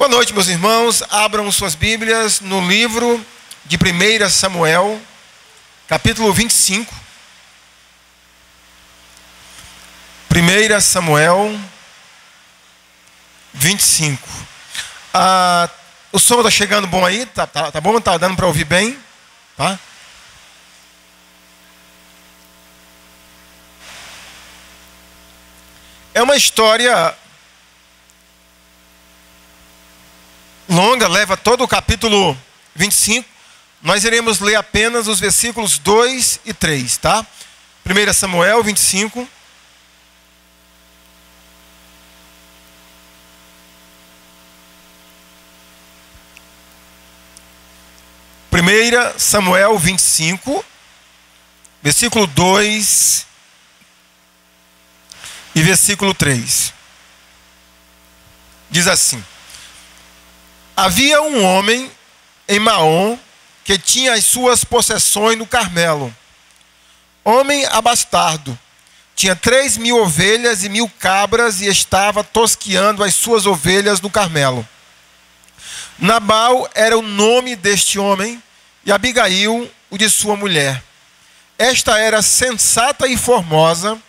Boa noite, meus irmãos. Abram suas Bíblias no livro de 1 Samuel, capítulo 25. 1 Samuel 25. O som está chegando bom aí? Tá bom? Tá dando para ouvir bem? Tá? É uma história longa, leva todo o capítulo 25. Nós iremos ler apenas os versículos 2 e 3, tá? 1 Samuel 25. Samuel 25, versículo 2 e versículo 3. Diz assim: havia um homem em Maom que tinha as suas possessões no Carmelo. Homem abastardo, tinha 3.000 ovelhas e 1.000 cabras e estava tosqueando as suas ovelhas no Carmelo. Nabal era o nome deste homem e Abigail o de sua mulher. Esta era sensata e formosa,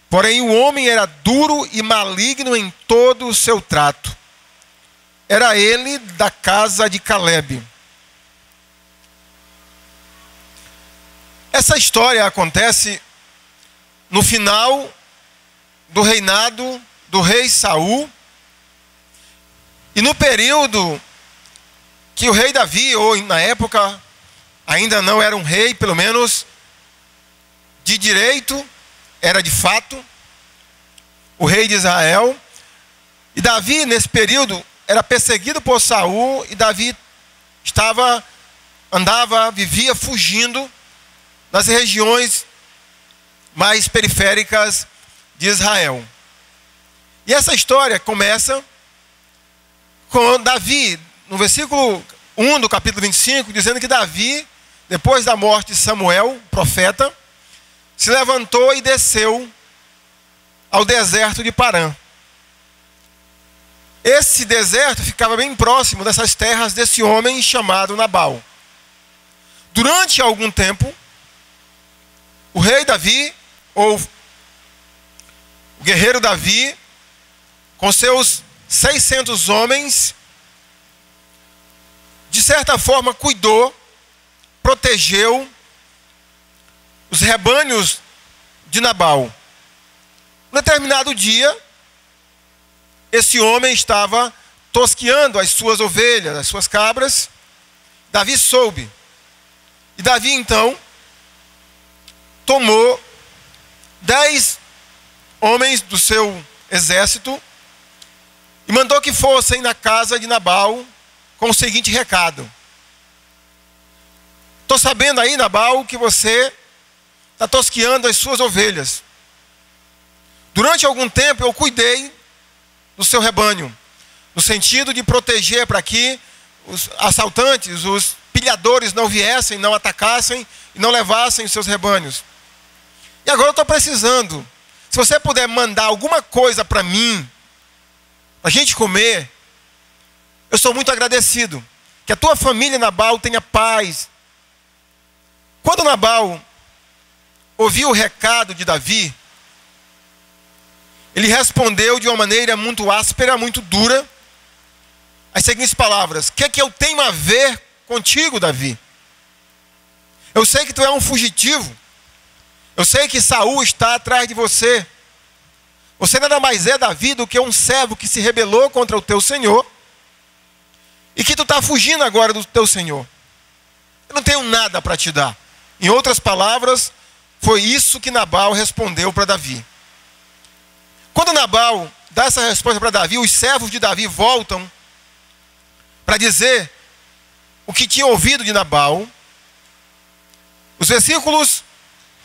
porém o homem era duro e maligno em todo o seu trato. Era ele da casa de Caleb. Essa história acontece no final do reinado do rei Saul e no período que o rei Davi, ou na época ainda não era um rei, pelo menos de direito, era de fato o rei de Israel. E Davi, nesse período, era perseguido por Saul, e Davi vivia fugindo das regiões mais periféricas de Israel. E essa história começa com Davi, no versículo 1 do capítulo 25, dizendo que Davi, depois da morte de Samuel, profeta, se levantou e desceu ao deserto de Parã. Esse deserto ficava bem próximo dessas terras desse homem chamado Nabal. Durante algum tempo, o rei Davi, ou o guerreiro Davi, com seus 600 homens, de certa forma cuidou, protegeu os rebanhos de Nabal. Um determinado dia, esse homem estava tosqueando as suas ovelhas, as suas cabras. Davi soube. E Davi, então, tomou 10 homens do seu exército e mandou que fossem na casa de Nabal com o seguinte recado: estou sabendo aí, Nabal, que você está tosqueando as suas ovelhas. Durante algum tempo eu cuidei do seu rebanho, no sentido de proteger para que os assaltantes, os pilhadores não viessem, não atacassem e não levassem os seus rebanhos. E agora eu estou precisando. Se você puder mandar alguma coisa para mim, para a gente comer, eu sou muito agradecido. Que a tua família, Nabal, tenha paz. Quando Nabal ouviu o recado de Davi, ele respondeu de uma maneira muito áspera, muito dura, as seguintes palavras: o que é que eu tenho a ver contigo, Davi? Eu sei que tu é um fugitivo. Eu sei que Saul está atrás de você. Você nada mais é, Davi, do que um servo que se rebelou contra o teu Senhor e que tu está fugindo agora do teu Senhor. Eu não tenho nada para te dar. Em outras palavras, foi isso que Nabal respondeu para Davi. Quando Nabal dá essa resposta para Davi, os servos de Davi voltam para dizer o que tinham ouvido de Nabal. Os versículos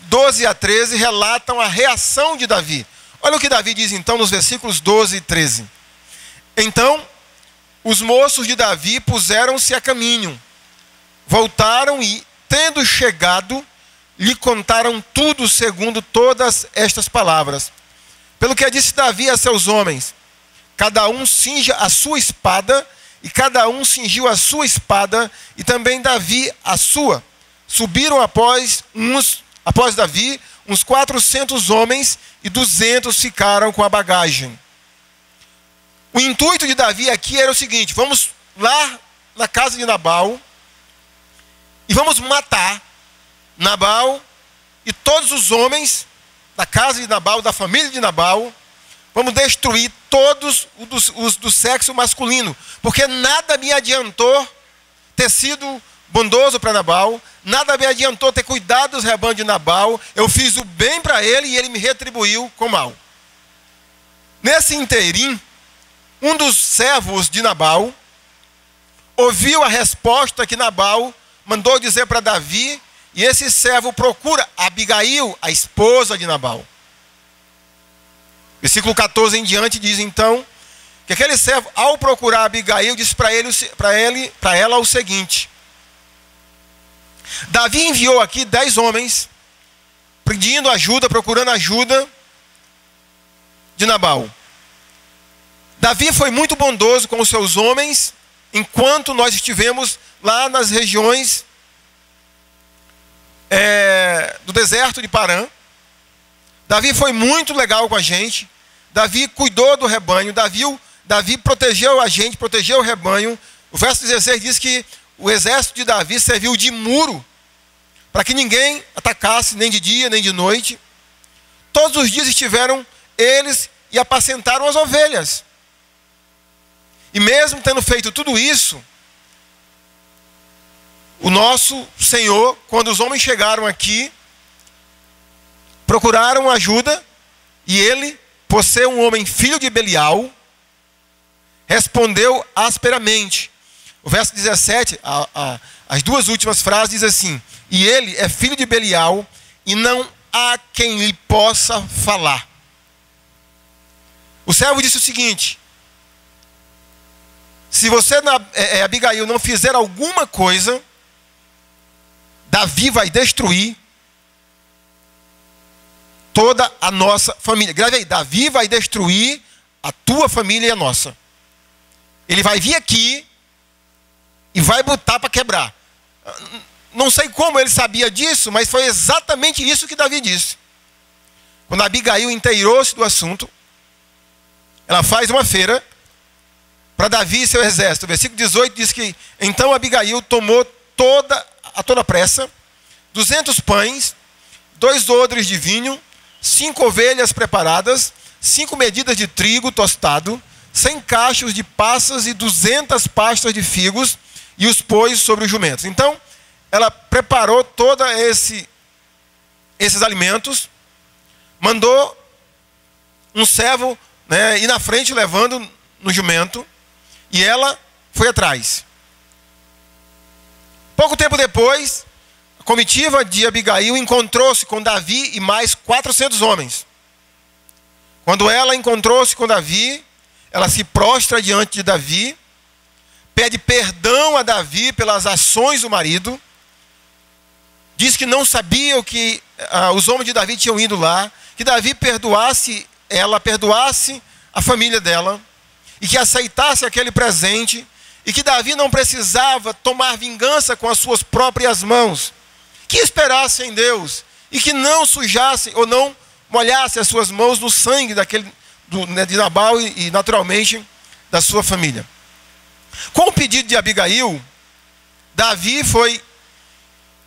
12 a 13 relatam a reação de Davi. Olha o que Davi diz então nos versículos 12 e 13. Então, os moços de Davi puseram-se a caminho, voltaram e, tendo chegado, lhe contaram tudo segundo todas estas palavras. Pelo que disse Davi a seus homens: cada um cinja a sua espada, e cada um cingiu a sua espada, e também Davi a sua. Subiram após Davi uns 400 homens, e 200 ficaram com a bagagem. O intuito de Davi aqui era o seguinte: vamos lá na casa de Nabal, e vamos matar Nabal e todos os homens da casa de Nabal, da família de Nabal. Vamos destruir todos os do sexo masculino, porque nada me adiantou ter sido bondoso para Nabal, nada me adiantou ter cuidado dos rebanhos de Nabal. Eu fiz o bem para ele e ele me retribuiu com mal. Nesse inteirinho, um dos servos de Nabal ouviu a resposta que Nabal mandou dizer para Davi, e esse servo procura Abigail, a esposa de Nabal. Versículo 14 em diante diz então que aquele servo, ao procurar Abigail, disse para ela o seguinte: Davi enviou aqui 10 homens pedindo ajuda, procurando ajuda de Nabal. Davi foi muito bondoso com os seus homens enquanto nós estivemos lá nas regiões do deserto de Parã. Davi foi muito legal com a gente. Davi cuidou do rebanho. Davi protegeu a gente, protegeu o rebanho. O verso 16 diz que o exército de Davi serviu de muro para que ninguém atacasse, nem de dia, nem de noite. Todos os dias estiveram eles e apacentaram as ovelhas. E mesmo tendo feito tudo isso, o nosso Senhor, quando os homens chegaram aqui, procuraram ajuda, e ele, por ser um homem filho de Belial, respondeu asperamente. O verso 17, as duas últimas frases, diz assim: e ele é filho de Belial, e não há quem lhe possa falar. O servo disse o seguinte: se você, Abigail, não fizer alguma coisa, Davi vai destruir toda a nossa família. Grave aí: Davi vai destruir a tua família e a nossa. Ele vai vir aqui e vai botar para quebrar. Não sei como ele sabia disso, mas foi exatamente isso que Davi disse. Quando Abigail inteirou-se do assunto, ela faz uma feira para Davi e seu exército. O versículo 18 diz que então Abigail tomou a toda pressa 200 pães, 2 odres de vinho, 5 ovelhas preparadas, 5 medidas de trigo tostado, 100 cachos de passas e 200 pastas de figos, e os pôs sobre os jumentos. Então, ela preparou todos esses alimentos, mandou um servo ir na frente levando no jumento, e ela foi atrás. Pouco tempo depois, a comitiva de Abigail encontrou-se com Davi e mais 400 homens. Quando ela encontrou-se com Davi, ela se prostra diante de Davi, pede perdão a Davi pelas ações do marido, diz que não sabia que os homens de Davi tinham ido lá, que Davi perdoasse ela, perdoasse a família dela, e que aceitasse aquele presente, e que Davi não precisava tomar vingança com as suas próprias mãos, que esperasse em Deus, e que não sujasse ou não molhasse as suas mãos no sangue de Nabal e naturalmente da sua família. Com o pedido de Abigail, Davi foi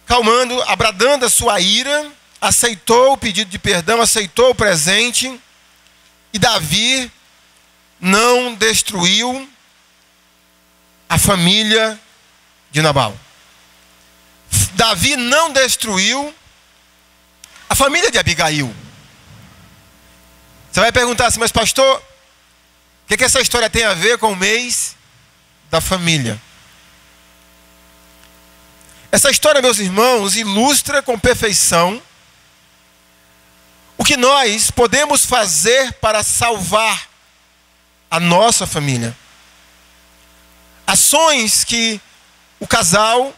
calmando, abradando a sua ira, aceitou o pedido de perdão, aceitou o presente, e Davi não destruiu a família de Nabal. Davi não destruiu a família de Abigail. Você vai perguntar assim: mas pastor, o que essa história tem a ver com o mês da família? Essa história, meus irmãos, ilustra com perfeição o que nós podemos fazer para salvar a nossa família. Ações que o casal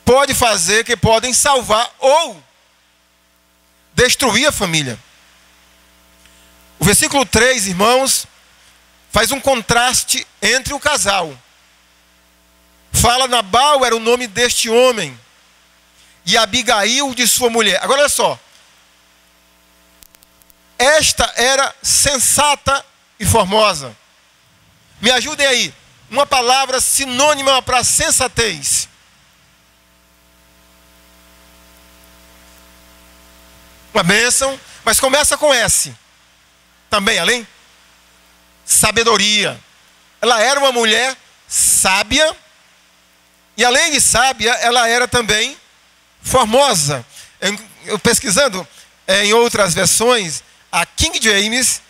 pode fazer, que podem salvar ou destruir a família. O versículo 3, irmãos, faz um contraste entre o casal. Fala, Nabal era o nome deste homem, e Abigail de sua mulher. Agora olha só. Esta era sensata e formosa. Me ajudem aí. Uma palavra sinônima para sensatez. Uma bênção, mas começa com S. Também, além? Sabedoria. Ela era uma mulher sábia. E além de sábia, ela era também formosa. Eu pesquisando em outras versões, a King James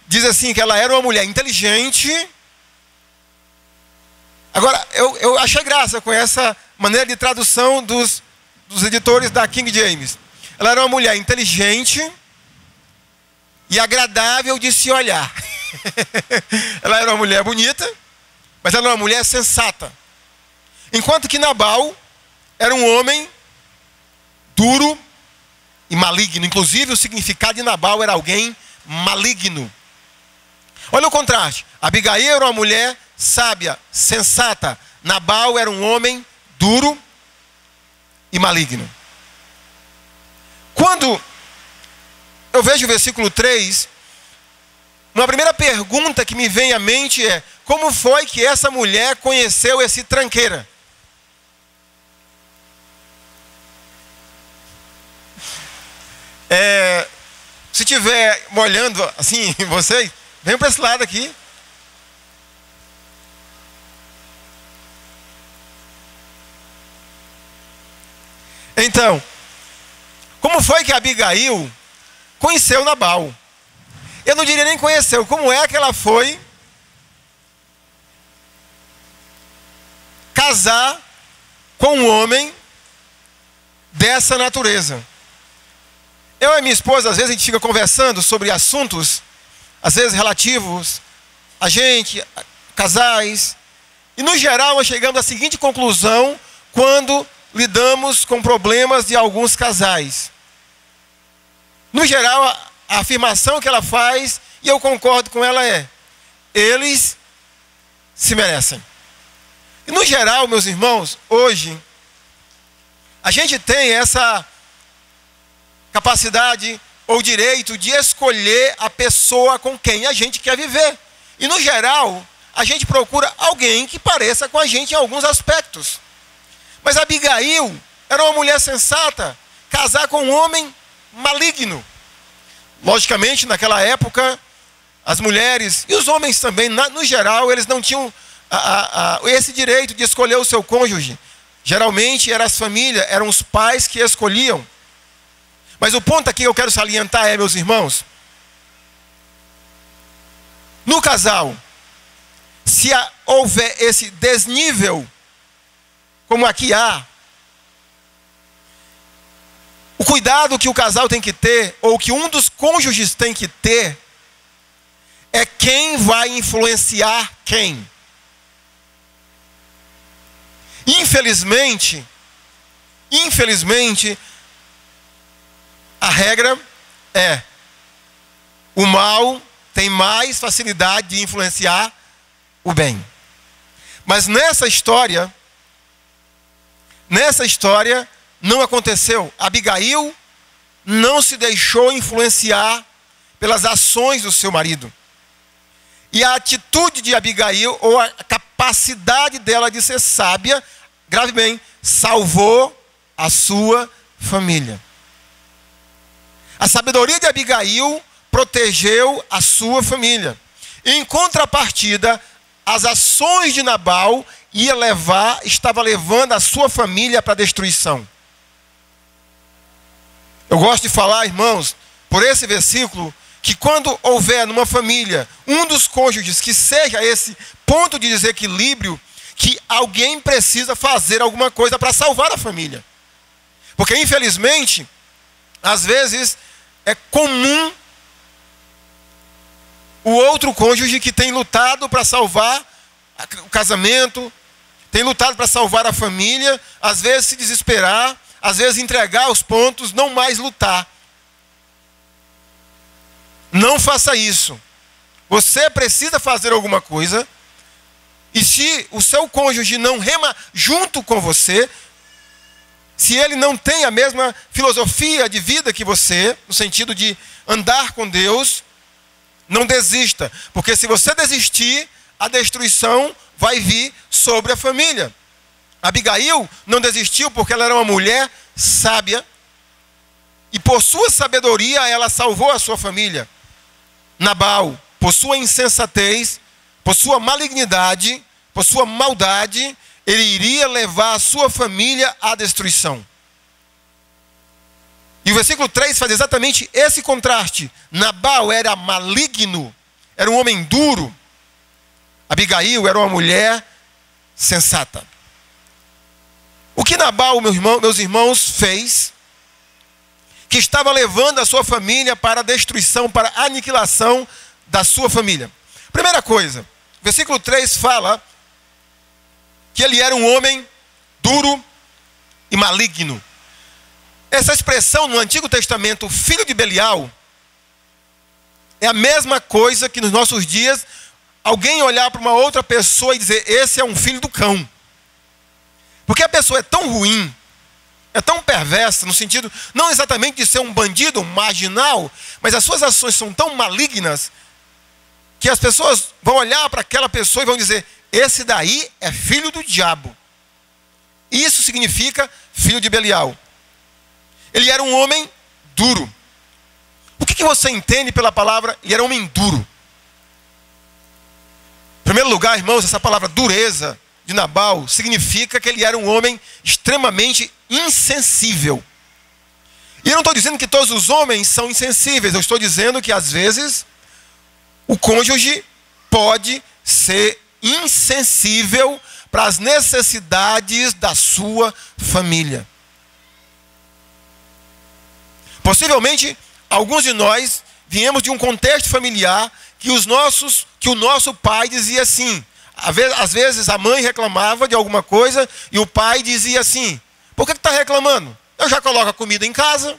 diz assim que ela era uma mulher inteligente. Agora, eu achei graça com essa maneira de tradução dos editores da King James. Ela era uma mulher inteligente e agradável de se olhar. Ela era uma mulher bonita, mas ela era uma mulher sensata. Enquanto que Nabal era um homem duro e maligno. Inclusive, o significado de Nabal era alguém maligno. Olha o contraste. Abigail era uma mulher sábia, sensata. Nabal era um homem duro e maligno. Quando eu vejo o versículo 3, uma primeira pergunta que me vem à mente é: como foi que essa mulher conheceu esse tranqueira? Se estiver molhando assim em vocês, vem para esse lado aqui. Então, como foi que Abigail conheceu Nabal? Eu não diria nem conheceu. Como é que ela foi casar com um homem dessa natureza? Eu e minha esposa, às vezes a gente fica conversando sobre assuntos, às vezes relativos a gente, a casais. E no geral nós chegamos à seguinte conclusão quando lidamos com problemas de alguns casais. No geral, a afirmação que ela faz, e eu concordo com ela, é: eles se merecem. E no geral, meus irmãos, hoje, a gente tem essa capacidade ou direito de escolher a pessoa com quem a gente quer viver. E no geral, a gente procura alguém que pareça com a gente em alguns aspectos. Mas Abigail era uma mulher sensata, casar com um homem maligno. Logicamente, naquela época, as mulheres e os homens também, no geral, eles não tinham esse direito de escolher o seu cônjuge. Geralmente eram as famílias, eram os pais que escolhiam. Mas o ponto aqui que eu quero salientar é, meus irmãos, no casal, se houver esse desnível, como aqui há, o cuidado que o casal tem que ter, ou que um dos cônjuges tem que ter, é quem vai influenciar quem. Infelizmente, a regra é: o mal tem mais facilidade de influenciar o bem. Mas nessa história não aconteceu. Abigail não se deixou influenciar pelas ações do seu marido. E a atitude de Abigail, ou a capacidade dela de ser sábia, grave bem, salvou a sua família. A sabedoria de Abigail protegeu a sua família. Em contrapartida, as ações de Nabal estava levando a sua família para a destruição. Eu gosto de falar, irmãos, por esse versículo, que quando houver numa família um dos cônjuges que seja esse ponto de desequilíbrio, que alguém precisa fazer alguma coisa para salvar a família. Porque, infelizmente, às vezes é comum o outro cônjuge que tem lutado para salvar o casamento, tem lutado para salvar a família, às vezes se desesperar, às vezes entregar os pontos, não mais lutar. Não faça isso. Você precisa fazer alguma coisa. E se o seu cônjuge não rema junto com você, se ele não tem a mesma filosofia de vida que você, no sentido de andar com Deus, não desista. Porque se você desistir, a destruição vai vir sobre a família. Abigail não desistiu porque ela era uma mulher sábia. E por sua sabedoria, ela salvou a sua família. Nabal, por sua insensatez, por sua malignidade, por sua maldade, ele iria levar a sua família à destruição. E o versículo 3 faz exatamente esse contraste. Nabal era maligno, era um homem duro. Abigail era uma mulher sensata. O que Nabal, meus irmãos, fez, que estava levando a sua família para a destruição, para a aniquilação da sua família? Primeira coisa, versículo 3 fala que ele era um homem duro e maligno. Essa expressão no Antigo Testamento, filho de Belial, é a mesma coisa que nos nossos dias alguém olhar para uma outra pessoa e dizer: esse é um filho do cão. Porque a pessoa é tão ruim, é tão perversa, no sentido não exatamente de ser um bandido, um marginal, mas as suas ações são tão malignas que as pessoas vão olhar para aquela pessoa e vão dizer: esse daí é filho do diabo. Isso significa filho de Belial. Ele era um homem duro. O que você entende pela palavra ele era um homem duro? Em primeiro lugar, irmãos, essa palavra dureza de Nabal significa que ele era um homem extremamente insensível. E eu não estou dizendo que todos os homens são insensíveis. Eu estou dizendo que às vezes o cônjuge pode ser insensível para as necessidades da sua família. Possivelmente, alguns de nós viemos de um contexto familiar que o nosso pai dizia assim. Às vezes a mãe reclamava de alguma coisa e o pai dizia assim: por que está reclamando? Eu já coloco a comida em casa.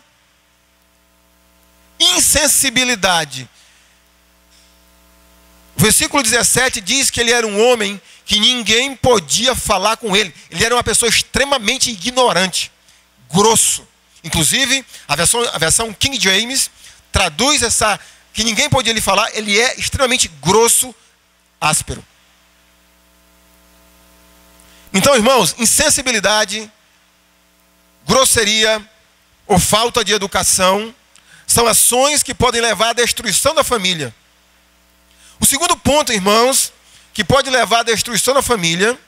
Insensibilidade. O versículo 17 diz que ele era um homem que ninguém podia falar com ele. Ele era uma pessoa extremamente ignorante, grosso. Inclusive, a versão King James traduz essa, que ninguém podia lhe falar. Ele é extremamente grosso, áspero. Então, irmãos, insensibilidade, grosseria ou falta de educação são ações que podem levar à destruição da família. O segundo ponto, irmãos, que pode levar à destruição da família,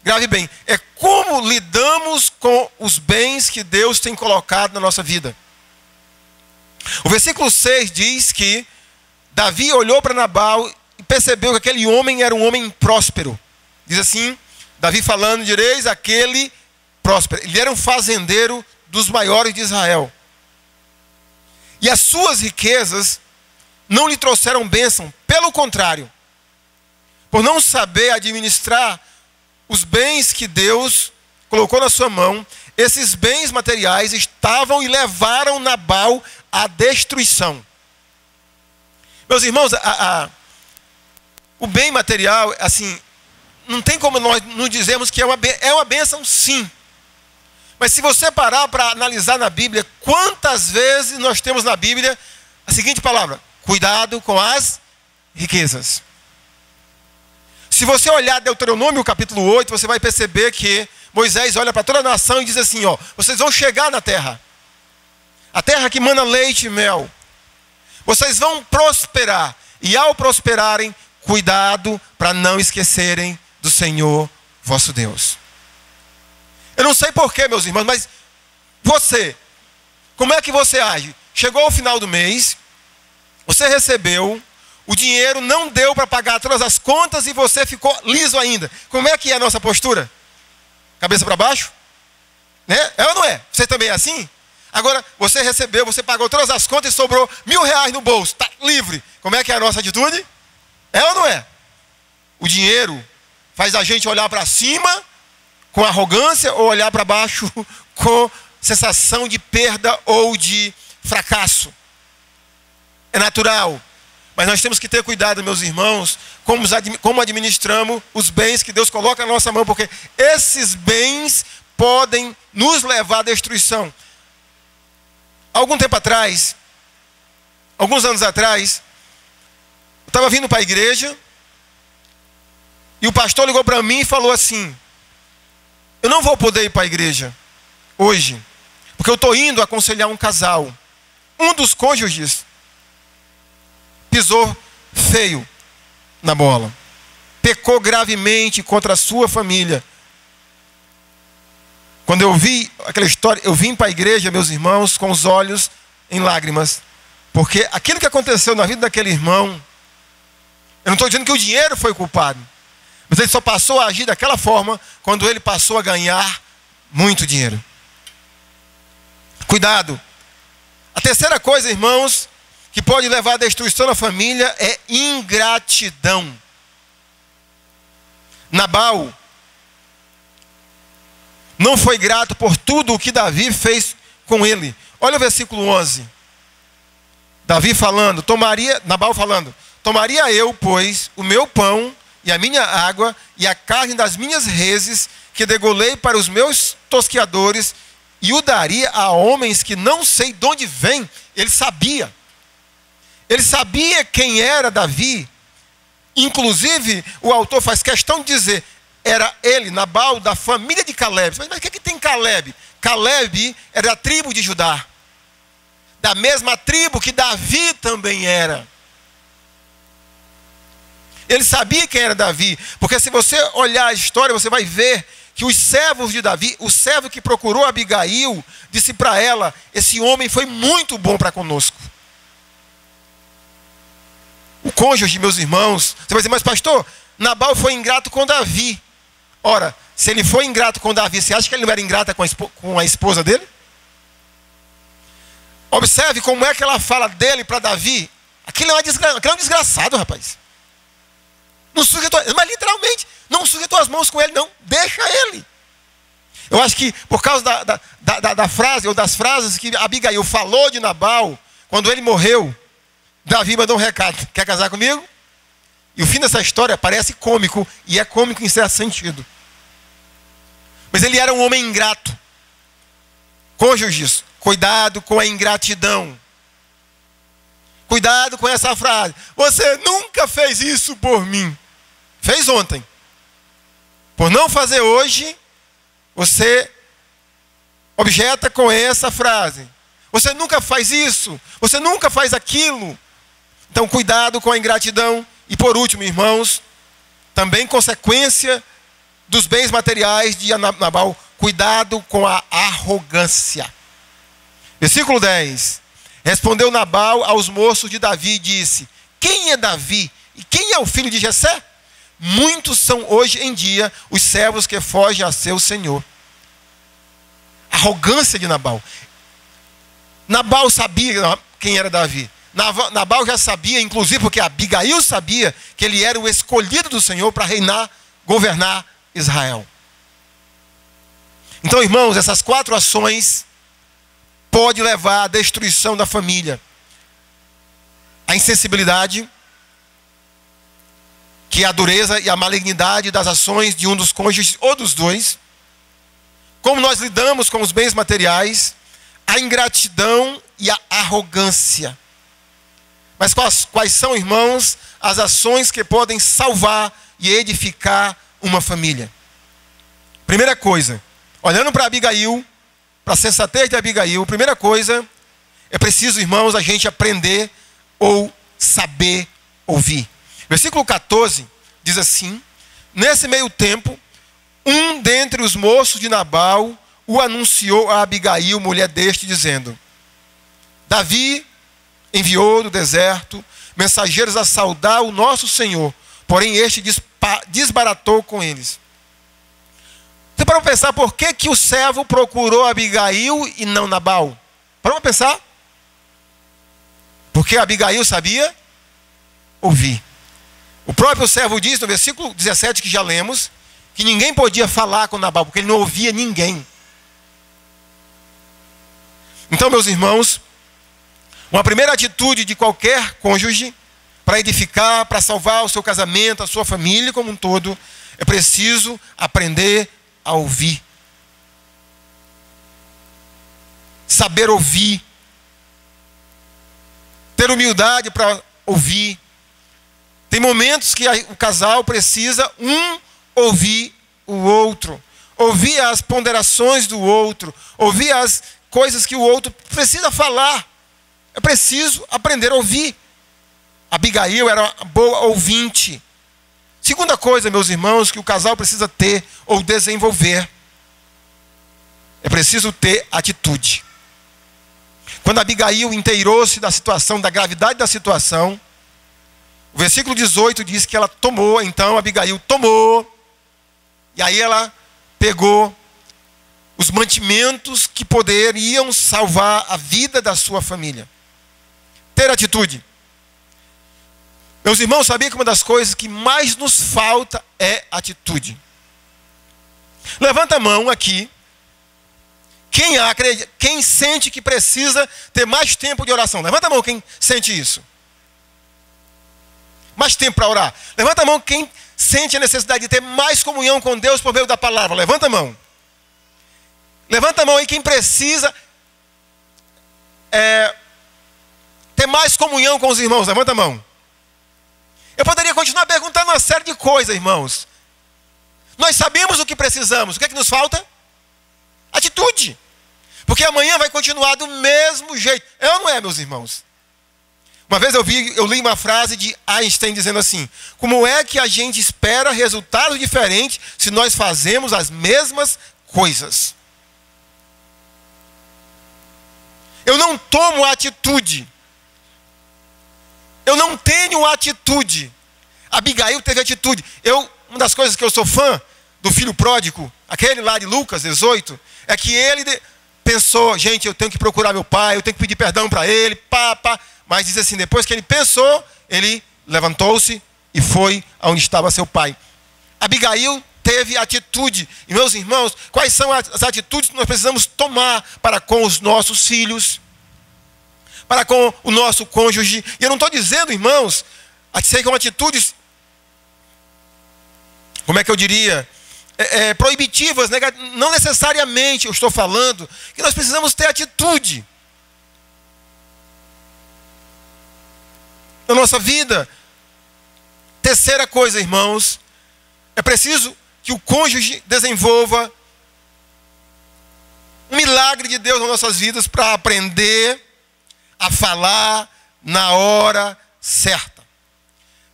grave bem, é como lidamos com os bens que Deus tem colocado na nossa vida. O versículo 6 diz que Davi olhou para Nabal e percebeu que aquele homem era um homem próspero. Diz assim, Davi falando: direis aquele próspero. Ele era um fazendeiro dos maiores de Israel. E as suas riquezas não lhe trouxeram bênção. Pelo contrário, por não saber administrar os bens que Deus colocou na sua mão, esses bens materiais estavam e levaram Nabal à destruição. Meus irmãos, o bem material, assim, não tem como nós não dizermos que é uma bênção, sim. Mas se você parar para analisar na Bíblia, quantas vezes nós temos na Bíblia a seguinte palavra: cuidado com as riquezas. Se você olhar Deuteronômio capítulo 8, você vai perceber que Moisés olha para toda a nação e diz assim: ó, vocês vão chegar na terra, a terra que mana leite e mel. Vocês vão prosperar, e ao prosperarem, cuidado para não esquecerem do Senhor vosso Deus. Eu não sei porquê, meus irmãos, mas você, como é que você age? Chegou ao final do mês, você recebeu, o dinheiro não deu para pagar todas as contas e você ficou liso ainda. Como é que é a nossa postura? Cabeça para baixo? Né? É ou não é? Você também é assim? Agora, você recebeu, você pagou todas as contas e sobrou R$1.000 no bolso. Está livre. Como é que é a nossa atitude? É ou não é? O dinheiro faz a gente olhar para cima com arrogância ou olhar para baixo com sensação de perda ou de fracasso. é natural. Mas nós temos que ter cuidado, meus irmãos, como administramos os bens que Deus coloca na nossa mão, porque esses bens podem nos levar à destruição. Algum tempo atrás, alguns anos atrás, eu estava vindo para a igreja e o pastor ligou para mim e falou assim: eu não vou poder ir para a igreja hoje, porque eu estou indo aconselhar um casal. Um dos cônjuges pisou feio na bola, pecou gravemente contra a sua família. Quando eu vi aquela história, eu vim para a igreja, meus irmãos, com os olhos em lágrimas, porque aquilo que aconteceu na vida daquele irmão, eu não estou dizendo que o dinheiro foi culpado, mas ele só passou a agir daquela forma quando ele passou a ganhar muito dinheiro. Cuidado. A terceira coisa, irmãos, que pode levar à destruição da família é ingratidão. Nabal não foi grato por tudo o que Davi fez com ele. Olha o versículo 11. Nabal falando: tomaria eu, pois, o meu pão e a minha água e a carne das minhas reses que degolei para os meus tosqueadores e o daria a homens que não sei de onde vêm. Ele sabia quem era Davi. Inclusive, o autor faz questão de dizer: era ele, Nabal, da família de Caleb. Mas o que tem Caleb? Caleb era da tribo de Judá, da mesma tribo que Davi também era. Ele sabia quem era Davi, porque se você olhar a história, você vai ver que os servos de Davi, o servo que procurou Abigail, disse para ela: esse homem foi muito bom para conosco. O cônjuge, meus irmãos, você vai dizer: mas pastor, Nabal foi ingrato com Davi. Ora, se ele foi ingrato com Davi, você acha que ele não era ingrato com a esposa dele? Observe como é que ela fala dele para Davi. Aquele é um desgraçado, rapaz. Não suja mas literalmente, não suja tuas mãos com ele, não. Deixa ele. Eu acho que por causa da frase, ou das frases que Abigail falou de Nabal, quando ele morreu, Davi mandou um recado: quer casar comigo? E o fim dessa história parece cômico, e é cômico em certo sentido. Mas ele era um homem ingrato. Cônjuges, cuidado com a ingratidão. Cuidado com essa frase: você nunca fez isso por mim. Fez ontem. Por não fazer hoje, você objeta com essa frase: você nunca faz isso, você nunca faz aquilo. Então cuidado com a ingratidão. E por último, irmãos, também consequência dos bens materiais de Nabal: cuidado com a arrogância. Versículo 10. Respondeu Nabal aos moços de Davi e disse: quem é Davi e quem é o filho de Jessé? Muitos são hoje em dia os servos que fogem a seu senhor. Arrogância de Nabal. Nabal sabia quem era Davi. Nabal já sabia, inclusive porque Abigail sabia, que ele era o escolhido do Senhor para reinar, governar Israel. Então, irmãos, essas 4 ações podem levar à destruição da família. A insensibilidade, que é a dureza e a malignidade das ações de um dos cônjuges ou dos dois. Como nós lidamos com os bens materiais, a ingratidão e a arrogância. Mas quais são, irmãos, as ações que podem salvar e edificar uma família? Primeira coisa, olhando para Abigail, para a sensatez de Abigail, primeira coisa, é preciso, irmãos, a gente aprender ou saber ouvir. Versículo 14 diz assim: nesse meio tempo, um dentre os moços de Nabal o anunciou a Abigail, mulher deste, dizendo: Davi enviou do deserto mensageiros a saudar o nosso Senhor, porém este desbaratou com eles. Você parou para pensar por que o servo procurou Abigail e não Nabal? Parou para pensar? Porque Abigail sabia ouvir. O próprio servo diz no versículo 17 que já lemos, que ninguém podia falar com Nabal, porque ele não ouvia ninguém. Então, meus irmãos, Uma primeira atitude de qualquer cônjuge para edificar, para salvar o seu casamento, a sua família como um todo, é preciso aprender a ouvir. Saber ouvir. Ter humildade para ouvir. Tem momentos que o casal precisa ouvir o outro. Ouvir as ponderações do outro. Ouvir as coisas que o outro precisa falar. É preciso aprender a ouvir. Abigail era uma boa ouvinte. Segunda coisa, meus irmãos, que o casal precisa ter ou desenvolver. É preciso ter atitude. Quando Abigail inteirou-se da situação, da gravidade da situação, o versículo 18 diz que ela tomou, então Abigail tomou, e aí ela pegou os mantimentos que poderiam salvar a vida da sua família. Ter atitude. Meus irmãos, sabia que uma das coisas que mais nos falta é atitude? Levanta a mão aqui. Quem sente que precisa ter mais tempo de oração? Levanta a mão quem sente isso. Mais tempo para orar. Levanta a mão quem sente a necessidade de ter mais comunhão com Deus por meio da palavra. Levanta a mão. Levanta a mão aí quem precisa ter mais comunhão com os irmãos. Levanta a mão. Eu poderia continuar perguntando uma série de coisas, irmãos. Nós sabemos o que precisamos. O que é que nos falta? Atitude. Porque amanhã vai continuar do mesmo jeito. É ou não é, meus irmãos? Uma vez eu li uma frase de Einstein dizendo assim: como é que a gente espera resultados diferentes se nós fazemos as mesmas coisas? Eu não tomo atitude. Eu não tenho atitude. Abigail teve atitude. Uma das coisas que eu sou fã do filho pródigo, aquele lá de Lucas 18, é que ele pensou, gente, eu tenho que procurar meu pai, eu tenho que pedir perdão para ele, mas diz assim, depois que ele pensou, ele levantou-se e foi aonde estava seu pai. Abigail teve atitude. E meus irmãos, quais são as atitudes que nós precisamos tomar para com os nossos filhos, para com o nosso cônjuge? E eu não estou dizendo, irmãos, que são atitudes, como é que eu diria, proibitivas, não necessariamente eu estou falando que nós precisamos ter atitude na nossa vida. Terceira coisa, irmãos, é preciso que o cônjuge desenvolva um milagre de Deus nas nossas vidas para aprender a falar na hora certa.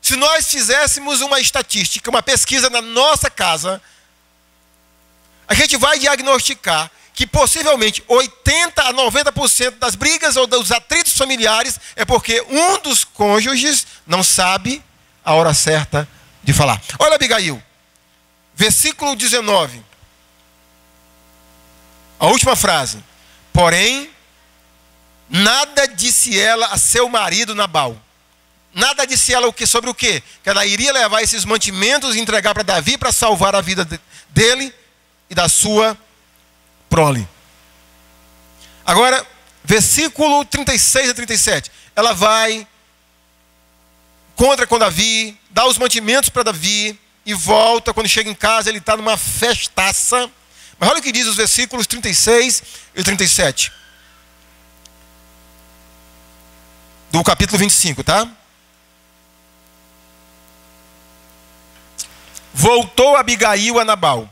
Se nós fizéssemos uma estatística, uma pesquisa na nossa casa, a gente vai diagnosticar que possivelmente 80% a 90% das brigas ou dos atritos familiares é porque um dos cônjuges não sabe a hora certa de falar. Olha Abigail, versículo 19. A última frase. Porém, nada disse ela a seu marido Nabal. Nada disse ela sobre o quê? Que ela iria levar esses mantimentos e entregar para Davi para salvar a vida dele e da sua prole. Agora, versículo 36 a 37. Ela vai, encontra com Davi, dá os mantimentos para Davi e volta. Quando chega em casa, ele está numa festaça. Mas olha o que diz os versículos 36 e 37. Do capítulo 25, tá? Voltou Abigail a Nabal.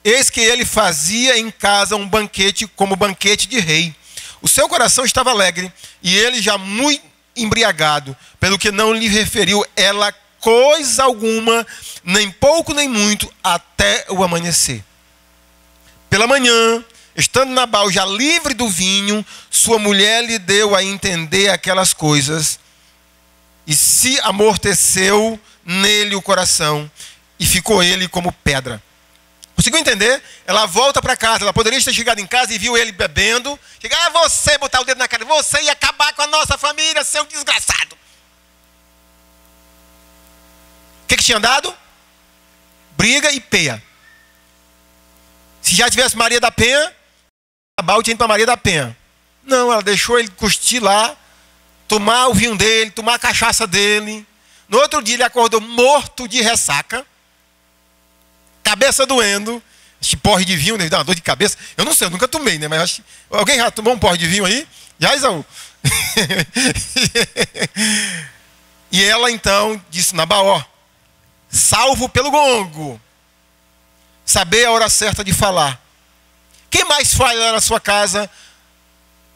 Eis que ele fazia em casa um banquete como banquete de rei. O seu coração estava alegre, e ele já muito embriagado, pelo que não lhe referiu ela coisa alguma, nem pouco nem muito, até o amanhecer. Pela manhã, estando Nabal já livre do vinho, sua mulher lhe deu a entender aquelas coisas, e se amorteceu nele o coração, e ficou ele como pedra. Conseguiu entender? Ela volta para casa. Ela poderia ter chegado em casa e viu ele bebendo. Chegar, você botar o dedo na cara. Você ia acabar com a nossa família, seu desgraçado. O que tinha dado? Briga e peia. Se já tivesse Maria da Penha, Nabal tinha ido para Maria da Penha. Não, ela deixou ele curtir lá tomar o vinho dele, tomar a cachaça dele. No outro dia ele acordou morto de ressaca, cabeça doendo. Este porre de vinho, né? Dá uma dor de cabeça. Eu não sei, eu nunca tomei, né? Mas acho... Alguém já tomou um porre de vinho aí? Já, Isaú? E ela então disse: Nabaó, salvo pelo gongo, saber a hora certa de falar. Quem mais falha na sua casa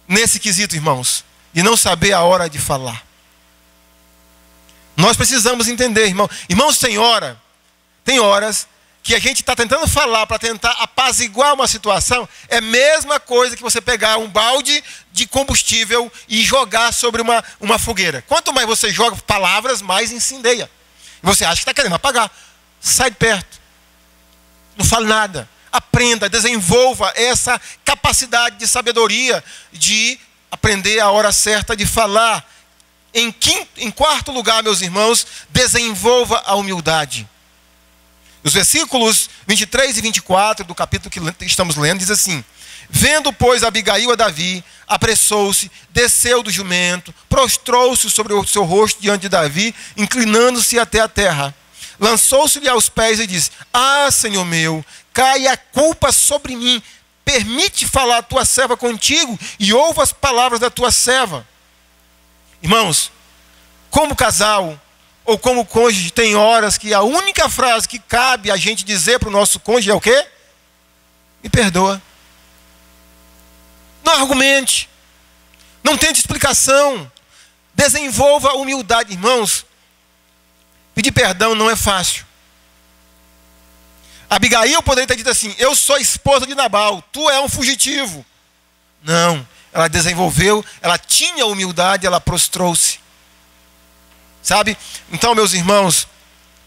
nesse quesito, irmãos? De não saber a hora de falar. Nós precisamos entender, irmão. Irmãos, tem horas que a gente está tentando falar para tentar apaziguar uma situação. É a mesma coisa que você pegar um balde de combustível e jogar sobre uma fogueira. Quanto mais você joga palavras, mais incendeia. E você acha que está querendo apagar. Sai de perto. Não fale nada. Aprenda, desenvolva essa capacidade de sabedoria, de aprender a hora certa de falar. Em quarto lugar, meus irmãos, desenvolva a humildade. Os versículos 23 e 24 do capítulo que estamos lendo diz assim: vendo, pois, Abigail a Davi, apressou-se, desceu do jumento, prostrou-se sobre o seu rosto diante de Davi, inclinando-se até a terra. Lançou-se-lhe aos pés e disse: ah, Senhor meu, cai a culpa sobre mim. Permite falar a tua serva contigo e ouve as palavras da tua serva. Irmãos, como casal ou como cônjuge, tem horas que a única frase que cabe a gente dizer para o nosso cônjuge é o quê? Me perdoa. Não argumente. Não tente explicação. Desenvolva a humildade. Irmãos, pedir perdão não é fácil. Abigail poderia ter dito assim: eu sou esposa de Nabal, tu é um fugitivo. Não, ela desenvolveu, ela tinha humildade, ela prostrou-se. Sabe? Então, meus irmãos,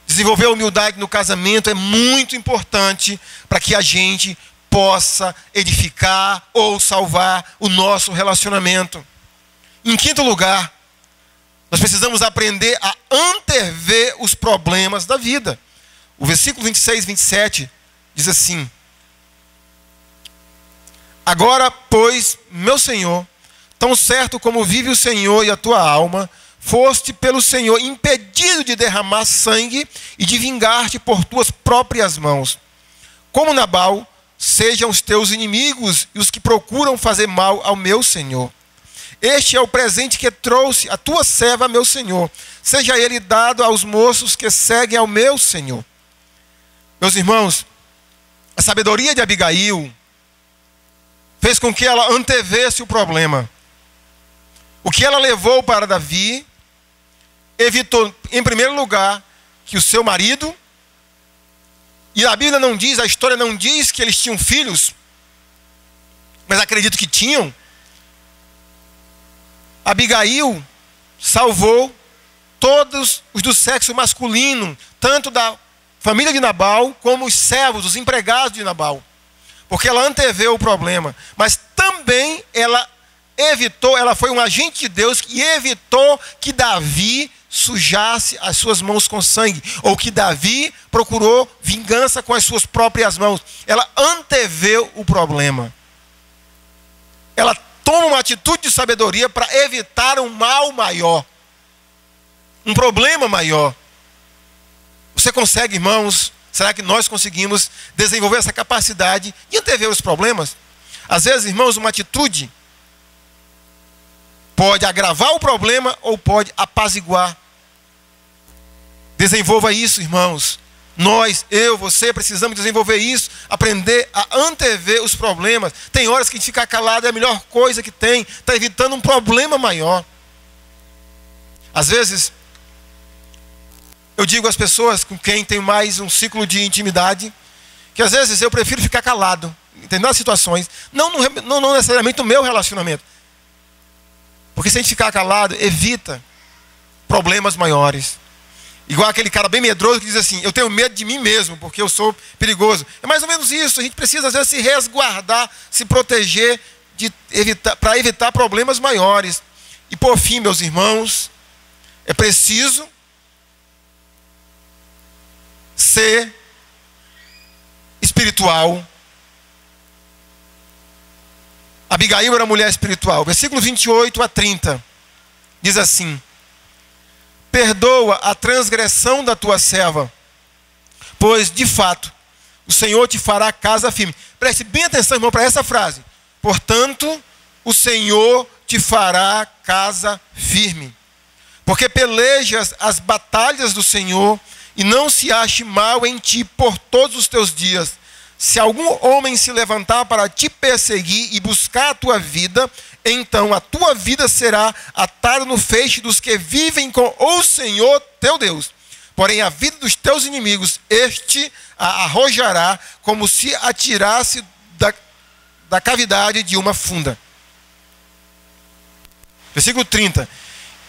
desenvolver a humildade no casamento é muito importante para que a gente possa edificar ou salvar o nosso relacionamento. Em quinto lugar, nós precisamos aprender a antever os problemas da vida. O versículo 26 e 27 diz assim: agora, pois, meu Senhor, tão certo como vive o Senhor e a tua alma, foste pelo Senhor impedido de derramar sangue e de vingar-te por tuas próprias mãos. Como Nabal, sejam os teus inimigos e os que procuram fazer mal ao meu Senhor. Este é o presente que trouxe a tua serva, meu Senhor. Seja ele dado aos moços que seguem ao meu Senhor. Meus irmãos, a sabedoria de Abigail fez com que ela antevesse o problema. O que ela levou para Davi evitou, em primeiro lugar, que o seu marido, e a Bíblia não diz, a história não diz que eles tinham filhos, mas acredito que tinham. Abigail salvou todos os do sexo masculino, tanto da família de Nabal, como os servos, os empregados de Nabal. Porque ela anteveu o problema. Mas também ela evitou, ela foi um agente de Deus que evitou que Davi sujasse as suas mãos com sangue. Ou que Davi procurou vingança com as suas próprias mãos. Ela anteveu o problema. Ela toma uma atitude de sabedoria para evitar um mal maior. Um problema maior. Você consegue, irmãos? Será que nós conseguimos desenvolver essa capacidade de antever os problemas? Às vezes, irmãos, uma atitude pode agravar o problema ou pode apaziguar. Desenvolva isso, irmãos. Nós, eu, você, precisamos desenvolver isso, aprender a antever os problemas. Tem horas que a gente ficar calado é a melhor coisa que tem, está evitando um problema maior. Às vezes, eu digo às pessoas com quem tem mais um ciclo de intimidade, que às vezes eu prefiro ficar calado, em determinadas situações, não necessariamente no meu relacionamento. Porque se a gente ficar calado, evita problemas maiores. Igual aquele cara bem medroso que diz assim: eu tenho medo de mim mesmo, porque eu sou perigoso. É mais ou menos isso. A gente precisa às vezes se resguardar, se proteger para evitar problemas maiores. E por fim, meus irmãos, é preciso ser espiritual. Abigail era mulher espiritual. Versículo 28 a 30. diz assim: perdoa a transgressão da tua serva, pois de fato o Senhor te fará casa firme. Preste bem atenção, irmão, para essa frase. Portanto, o Senhor te fará casa firme, porque pelejas as batalhas do Senhor, e não se ache mal em ti por todos os teus dias. Se algum homem se levantar para te perseguir e buscar a tua vida, então a tua vida será atada no feixe dos que vivem com o Senhor teu Deus. Porém, a vida dos teus inimigos, este a arrojará como se atirasse da cavidade de uma funda. Versículo 30.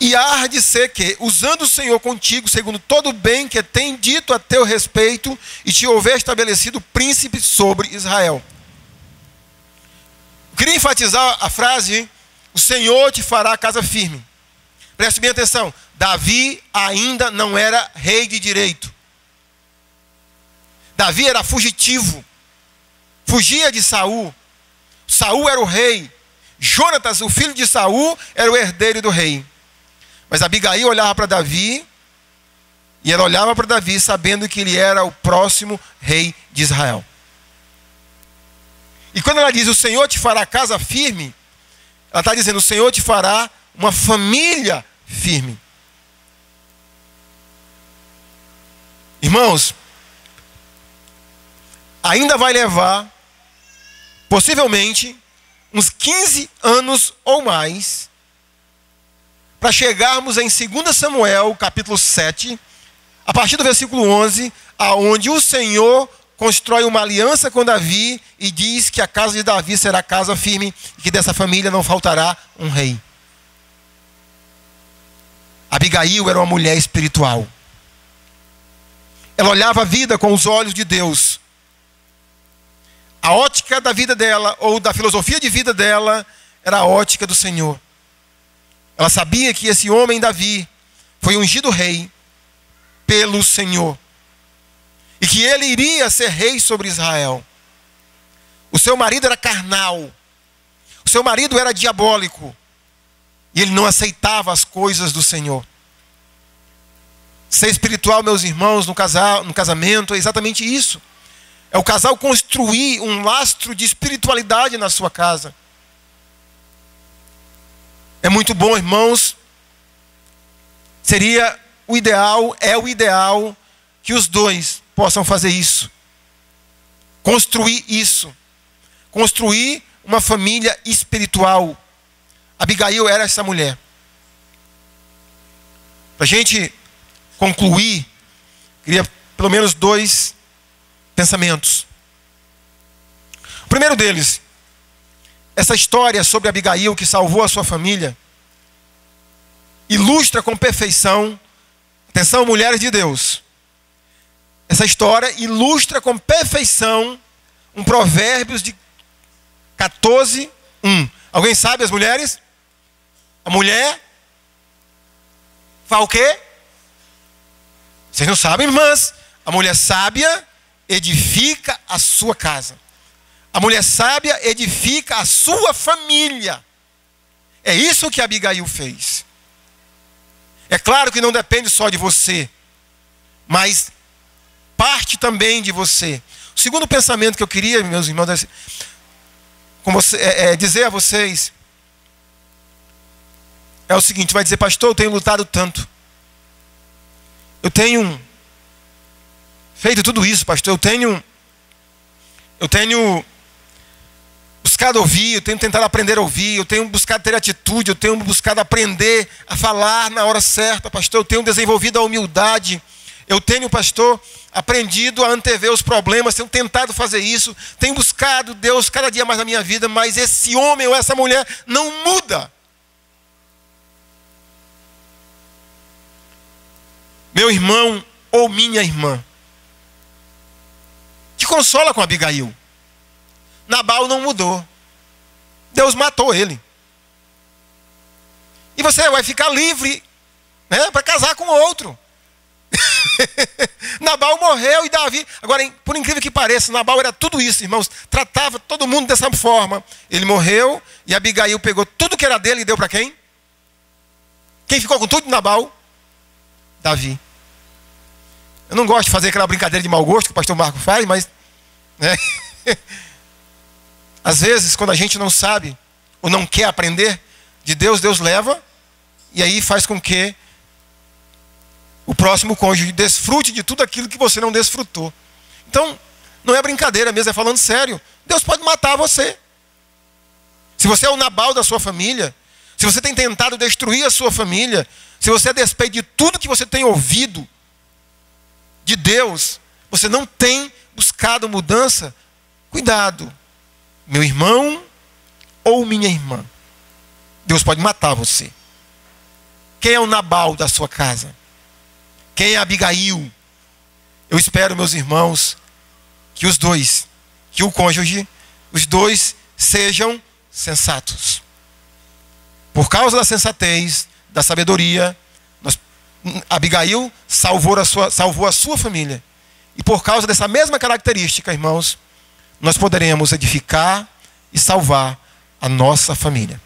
E há de ser que, usando o Senhor contigo, segundo todo o bem que tem dito a teu respeito, e te houver estabelecido príncipe sobre Israel. Eu queria enfatizar a frase: o Senhor te fará casa firme. Preste bem atenção. Davi ainda não era rei de direito. Davi era fugitivo. Fugia de Saul. Saul era o rei. Jonatas, o filho de Saul, era o herdeiro do rei. Mas Abigail olhava para Davi, e ela olhava para Davi sabendo que ele era o próximo rei de Israel. E quando ela diz: o Senhor te fará casa firme, ela está dizendo: o Senhor te fará uma família firme. Irmãos, ainda vai levar, possivelmente, uns 15 anos ou mais, para chegarmos em 2 Samuel, capítulo 7, a partir do versículo 11, aonde o Senhor constrói uma aliança com Davi e diz que a casa de Davi será casa firme e que dessa família não faltará um rei. Abigail era uma mulher espiritual. Ela olhava a vida com os olhos de Deus. A ótica da vida dela, ou da filosofia de vida dela, era a ótica do Senhor. Ela sabia que esse homem Davi foi ungido rei pelo Senhor, e que ele iria ser rei sobre Israel. O seu marido era carnal, o seu marido era diabólico, e ele não aceitava as coisas do Senhor. Ser espiritual, meus irmãos, no casamento é exatamente isso. É o casal construir um lastro de espiritualidade na sua casa. É muito bom, irmãos. Seria o ideal, é o ideal que os dois possam fazer isso. Construir isso. Construir uma família espiritual. Abigail era essa mulher. Para a gente concluir, queria pelo menos 2 pensamentos. O primeiro deles: essa história sobre Abigail que salvou a sua família ilustra com perfeição, atenção, mulheres de Deus, essa história ilustra com perfeição um Provérbios de 14, 1. Alguém sabe, as mulheres? A mulher faz o quê? Vocês não sabem, irmãs? A mulher sábia edifica a sua casa. A mulher sábia edifica a sua família. É isso que Abigail fez. É claro que não depende só de você, mas parte também de você. O segundo pensamento que eu queria, meus irmãos, dizer a vocês é o seguinte: vai dizer: pastor, eu tenho lutado tanto, eu tenho feito tudo isso, pastor, eu tenho buscado ouvir, eu tenho tentado aprender a ouvir, eu tenho buscado ter atitude, eu tenho buscado aprender a falar na hora certa, pastor, eu tenho desenvolvido a humildade, eu tenho, pastor, aprendido a antever os problemas, tenho tentado fazer isso, tenho buscado Deus cada dia mais na minha vida, mas esse homem ou essa mulher não muda. Meu irmão ou minha irmã, te consola com Abigail. Nabal não mudou. Deus matou ele. E você vai ficar livre, né, para casar com outro. Nabal morreu e Davi... Agora, por incrível que pareça, Nabal era tudo isso, irmãos. Tratava todo mundo dessa forma. Ele morreu e Abigail pegou tudo que era dele e deu para quem? Quem ficou com tudo de Nabal? Davi. Eu não gosto de fazer aquela brincadeira de mau gosto que o pastor Marco faz, mas, né? Às vezes, quando a gente não sabe ou não quer aprender de Deus, Deus leva e aí faz com que o próximo cônjuge desfrute de tudo aquilo que você não desfrutou. Então, não é brincadeira mesmo, é falando sério. Deus pode matar você. Se você é o Nabal da sua família, se você tem tentado destruir a sua família, se você, a despeito de tudo que você tem ouvido de Deus, você não tem buscado mudança, cuidado, meu irmão ou minha irmã. Deus pode matar você. Quem é o Nabal da sua casa? Quem é Abigail? Eu espero, meus irmãos, que os dois, que o cônjuge, os dois sejam sensatos. Por causa da sensatez, da sabedoria, Abigail salvou a sua família. E por causa dessa mesma característica, irmãos, nós poderemos edificar e salvar a nossa família.